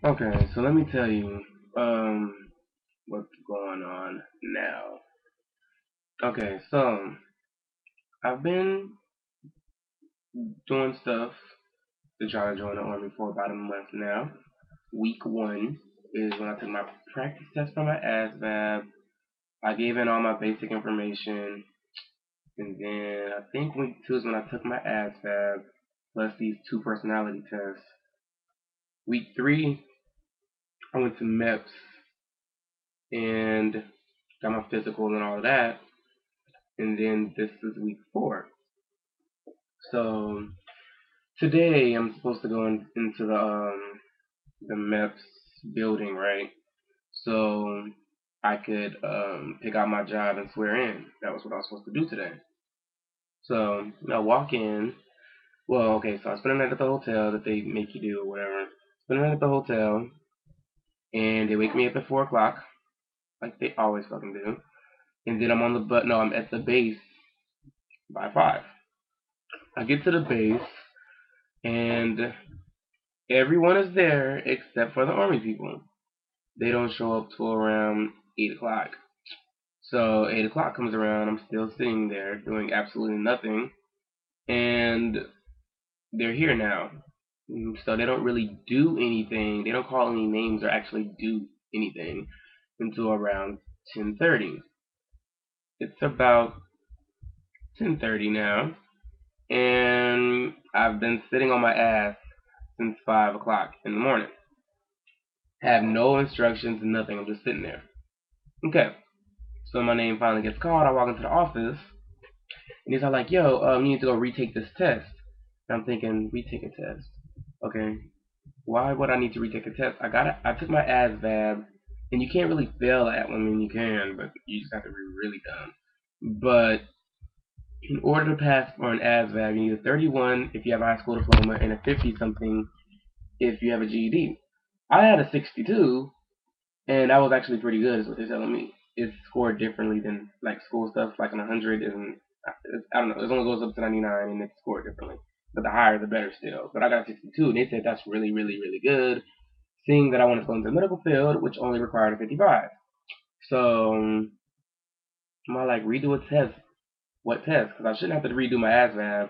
Okay, so let me tell you um what's going on now. Okay, so I've been doing stuff to try to join the army for about a month now. Week one is when I took my practice test for my ASVAB. I gave in all my basic information, and then I think week two is when I took my ASVAB plus these two personality tests. Week three, I went to MEPS and got my physical and all of that. And then this is week four. So today I'm supposed to go into the MEPS building, right? So I could pick out my job and swear in. That was what I was supposed to do today. So I walk in. Well, okay, so I spend the night at the hotel that they make you do or whatever. Spend the night at the hotel, and they wake me up at 4 o'clock, like they always fucking do. And then I'm on the but no, I'm at the base by 5. I get to the base, and everyone is there except for the army people. They don't show up till around 8 o'clock. So 8 o'clock comes around, I'm still sitting there doing absolutely nothing, and they're here now. So they don't really do anything. They don't call any names or actually do anything until around 10:30. It's about 10:30 now, and I've been sitting on my ass since 5 o'clock in the morning. Have no instructions, nothing. I'm just sitting there. Okay, so my name finally gets called. I walk into the office, and he's all like, "Yo, you need to go retake this test." And I'm thinking, retake a test. Okay, why would I need to retake a test? I took my ASVAB, and you can't really fail that one. I mean, you can, but you just have to be really dumb. But in order to pass for an ASVAB, you need a 31 if you have a high school diploma and a 50 something if you have a GED. I had a 62, and that was actually pretty good, is what they're telling me. It's scored differently than like school stuff. Like an 100 isn't. I don't know. It only goes up to 99, and it's scored differently. But the higher, the better still. But I got a 62, and they said that's really, really, really good. Seeing that I wanted to go into the medical field, which only required a 55. So am I like redo a test? What test? Because I shouldn't have to redo my ASVAB.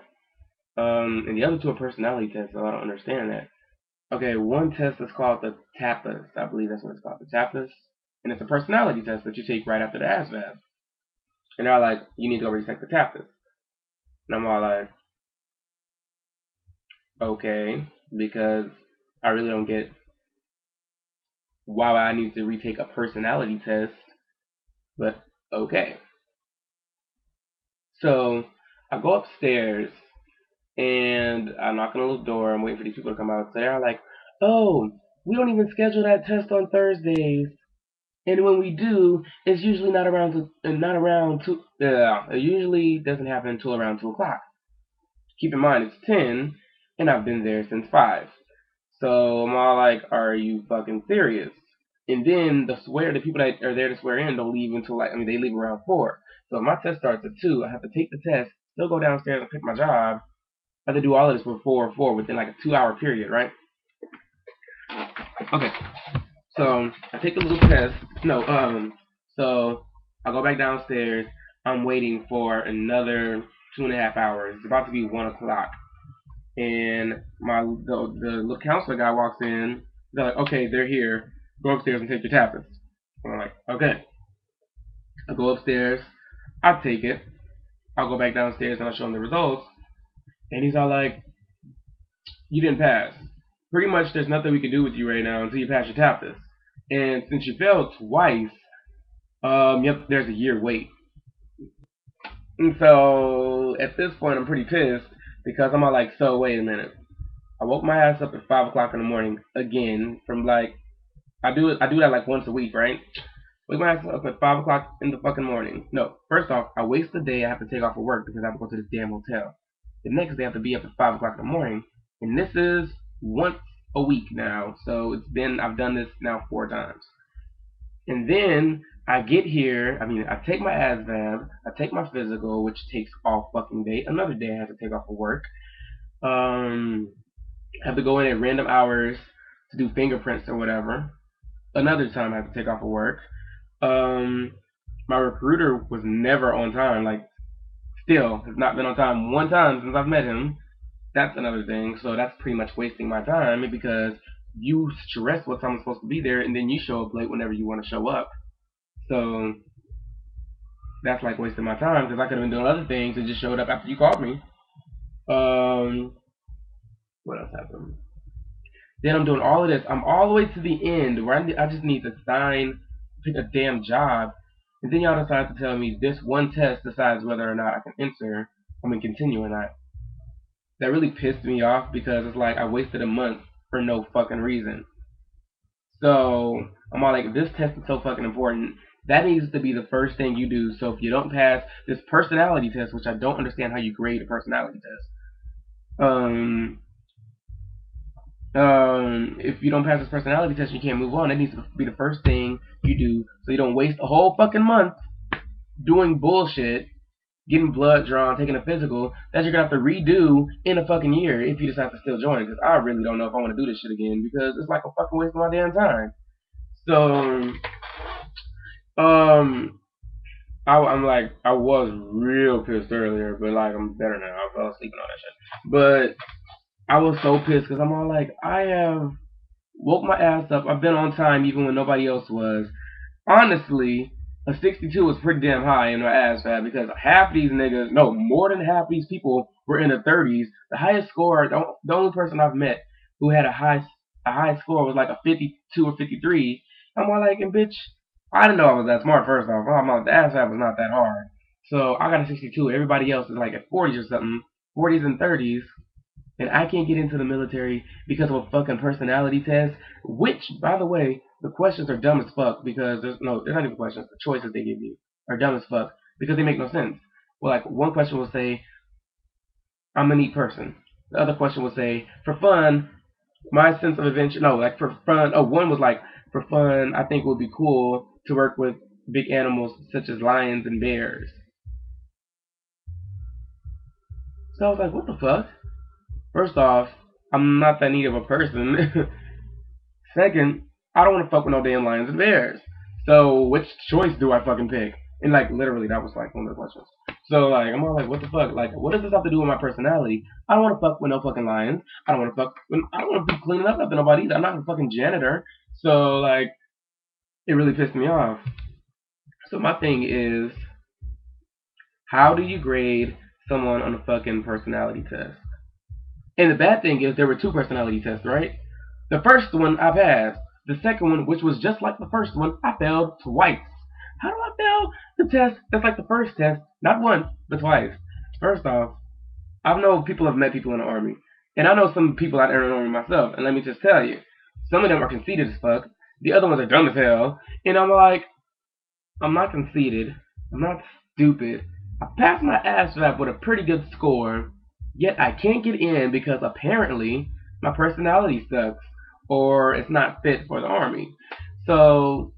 And the other two are personality tests, so I don't understand that. Okay, one test is called the TAPAS. I believe that's what it's called, the TAPAS. And it's a personality test that you take right after the ASVAB. And they're like, you need to go retake the TAPAS. And I'm all like, okay, because I really don't get why I need to retake a personality test, but okay. So I go upstairs and I knock on the little door. I'm waiting for these people to come out. So they're like, oh, we don't even schedule that test on Thursdays. And when we do, it's usually not around two. It usually doesn't happen until around 2 o'clock. Keep in mind it's 10, and I've been there since 5. So I'm all like, are you fucking serious? And then the people that are there to swear in don't leave until they leave around 4. So if my test starts at 2, I have to take the test, still go downstairs and pick my job. I have to do all of this before 4 within like a 2-hour period, right? Okay. So I take the little test. No, so I go back downstairs. I'm waiting for another 2.5 hours. It's about to be 1 o'clock, and the little counselor guy walks in. They're like, "Okay, they're here. Go upstairs and take your tablets." And I'm like, "Okay." I go upstairs. I take it. I'll go back downstairs and I'll show him the results. And he's all like, "You didn't pass. Pretty much, there's nothing we can do with you right now until you pass your tap test. And since you failed twice, yep, there's a year wait." And so at this point, I'm pretty pissed because I'm all like, "So wait a minute." I woke my ass up at 5 o'clock in the morning again from like I do that like once a week, right? Wake my ass up at 5 o'clock in the fucking morning. No, first off, I waste the day I have to take off of work because I have to go to this damn hotel. The next day I have to be up at 5 o'clock in the morning, and this is once a week now. So I've done this now 4 times. And then I get here. I mean, I take my ASVAB, I take my physical, which takes all fucking day. Another day I have to take off of work. I have to go in at random hours to do fingerprints or whatever. Another time I had to take off of work. Um, my recruiter was never on time. Like, still has not been on time one time since I've met him. That's another thing. So that's pretty much wasting my time because you stress what time I'm supposed to be there, and then you show up late whenever you want to show up. So that's like wasting my time because I could have been doing other things and just showed up after you called me. Um, what else happened? Then I'm doing all of this. I'm all the way to the end where I just need to pick a damn job, and then y'all decide to tell me this one test decides whether or not I can continue or not. That really pissed me off because it's like I wasted a month for no fucking reason. So I'm all like, this test is so fucking important. That needs to be the first thing you do. So if you don't pass this personality test, which I don't understand how you grade a personality test, if you don't pass this personality test, you can't move on. That needs to be the first thing you do, so you don't waste a whole fucking month doing bullshit, getting blood drawn, taking a physical that you're gonna have to redo in a fucking year if you decide to still join. Because I really don't know if I want to do this shit again because it's like a fucking waste of my damn time. So, um, I'm like, I was real pissed earlier, but like I'm better now. I fell asleep and all that shit. But I was so pissed because I'm all like, I have woke my ass up. I've been on time even when nobody else was. Honestly, a 62 was pretty damn high in my ass fab because half these niggas, no, more than half these people were in the 30s. The highest score, the only person I've met who had a high score was like a 52 or 53. I'm all like, and bitch, I didn't know I was that smart. First off, the ass fab was not that hard. So I got a 62. Everybody else is like at 40s or something, 40s and 30s. And I can't get into the military because of a fucking personality test. Which, by the way, the questions are dumb as fuck because they're not even questions. The choices they give you are dumb as fuck because they make no sense. Well, like one question will say, "I'm a neat person." The other question will say, "For fun, my sense of adventure." No, like for fun. Oh, one was like, "For fun, I think it would be cool to work with big animals such as lions and bears." So I was like, "What the fuck?" First off, I'm not that neat of a person. Second, I don't want to fuck with no damn lions and bears. So which choice do I fucking pick? And like literally, that was like one of the questions. So like I'm all like, what the fuck? Like, what does this have to do with my personality? I don't want to fuck with no fucking lions. I don't want to be cleaning up after nobody either. I'm not a fucking janitor. So like, it really pissed me off. So my thing is, how do you grade someone on a fucking personality test? And the bad thing is there were two personality tests, right? The first one I passed. The second one, which was just like the first one, I failed twice. How do I fail the test that's like the first test? Not once, but twice. First off, I know people have met people in the army. And I know some people out there in the army myself. And let me just tell you, some of them are conceited as fuck. The other ones are dumb as hell. And I'm like, I'm not conceited. I'm not stupid. I passed my ASVAB with a pretty good score, yet I can't get in because apparently my personality sucks or it's not fit for the army. So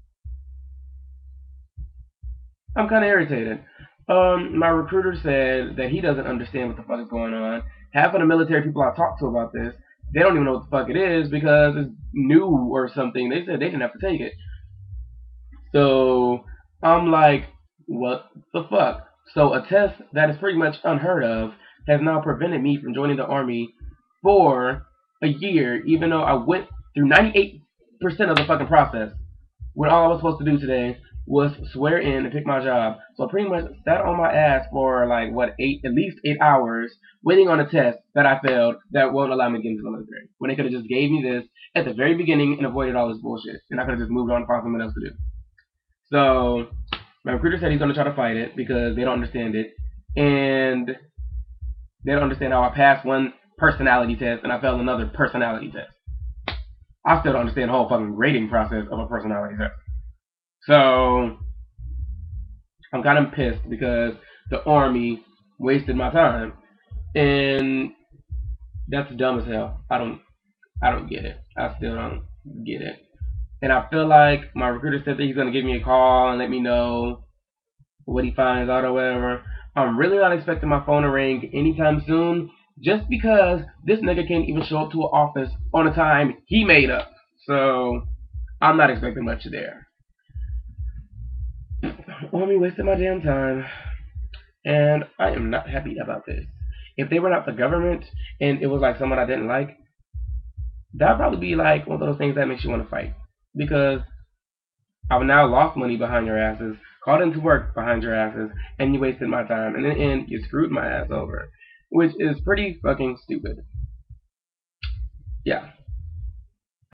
I'm kind of irritated. My recruiter said that he doesn't understand what the fuck is going on. Half of the military people I talked to about this, they don't even know what the fuck it is because it's new or something. They said they didn't have to take it. So I'm like, what the fuck? So a test that is pretty much unheard of has now prevented me from joining the army for a year, even though I went through 98% of the fucking process. When all I was supposed to do today was swear in and pick my job. So I pretty much sat on my ass for like at least 8 hours, waiting on a test that I failed that won't allow me to get into the military. When they could have just gave me this at the very beginning and avoided all this bullshit, and I could have just moved on and found something else to do. So my recruiter said he's going to try to fight it because they don't understand it, and they don't understand how I passed one personality test and I failed another personality test. I still don't understand the whole fucking grading process of a personality test. So I'm kind of pissed because the army wasted my time, and that's dumb as hell. I don't get it. I still don't get it. And I feel like my recruiter said that he's gonna give me a call and let me know what he finds out or whatever. I'm really not expecting my phone to ring anytime soon, just because this nigga can't even show up to an office on a time he made up. So I'm not expecting much there. Homie wasted my damn time, and I am not happy about this. If they were not the government and it was like someone I didn't like, that'd probably be like one of those things that makes you want to fight. Because I've now lost money behind your asses, called into work behind your asses, and you wasted my time. And in the end, you screwed my ass over. Which is pretty fucking stupid. Yeah.